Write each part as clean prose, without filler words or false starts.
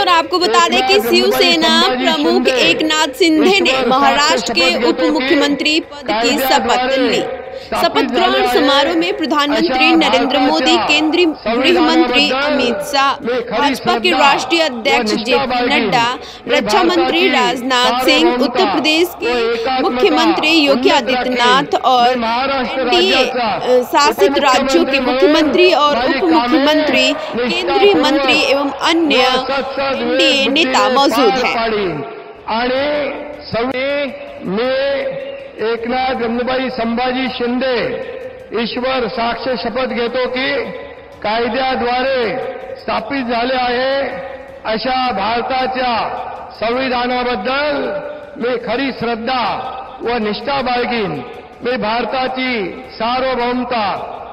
और आपको बता दें कि शिवसेना प्रमुख एकनाथ शिंदे ने महाराष्ट्र के उप मुख्यमंत्री पद की शपथ ली। शपथ ग्रहण समारोह में प्रधानमंत्री नरेंद्र मोदी, केंद्रीय गृह मंत्री अमित शाह, भाजपा के राष्ट्रीय अध्यक्ष जेपी नड्डा, रक्षा मंत्री राजनाथ सिंह, उत्तर प्रदेश के मुख्यमंत्री योगी आदित्यनाथ और एनडीए शासित राज्यों के मुख्यमंत्री और उप मुख्यमंत्री, केंद्रीय मंत्री एवं अन्य एनडीए नेता मौजूद हैं। एकनाथ गंगूबाई संभाजी शिंदे ईश्वर साक्ष शपथ घेतो की कायद्याद्वारे स्थापित झाले आहे अशा भारताच्या संविधानाबद्दल मी खरी श्रद्धा व निष्ठा बाळगीन। मी भारताची सार्वभौमता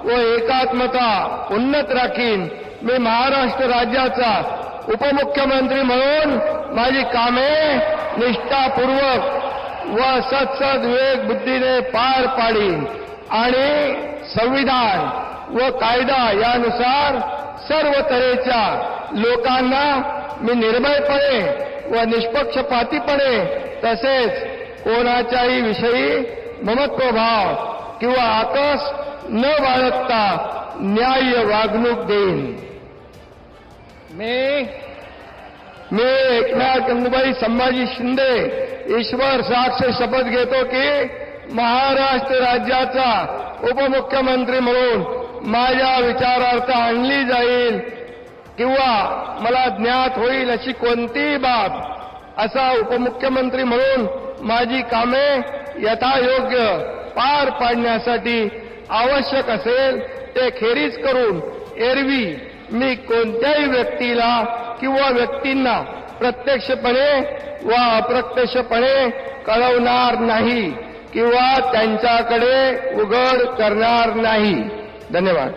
व एकात्मता उन्नत राखीन। मी महाराष्ट्र राज्याचा उपमुख्यमंत्री म्हणून माझी कामे निष्ठापूर्वक व सत्सद विवेक बुद्धीने पार पाडीन आणि संविधान व कायदा यानुसार सर्व तऱ्हेच्या लोकांना मी निर्भयपणे व निष्पक्षपातीपणे तसेच कोणाच्याही विषयी ममत्वभाव किंवा आकस न बाळगता न्याय्य वागणूक देईन। मी एकनाथ गंगूबाई संभाजी शिंदे ईश्वर साक्ष शपथ घेतो की महाराष्ट्र राज्याचा उपमुख्यमंत्री म्हणून माझ्या विचारार्थ आणली जाईल किंवा मला ज्ञात होईल अशी कोणतीही बाब असा उपमुख्यमंत्री म्हणून माझी कामे यथायोग्य पार पाडण्यासाठी आवश्यक असेल ते खेरीज करून एरवी मी कोणत्याही व्यक्तीला किंवा व्यक्तींना प्रत्यक्षपणे व अप्रत्यक्षपणे कळवणार नाही किंवा त्यांच्याकडे उघड करणार नाही। धन्यवाद।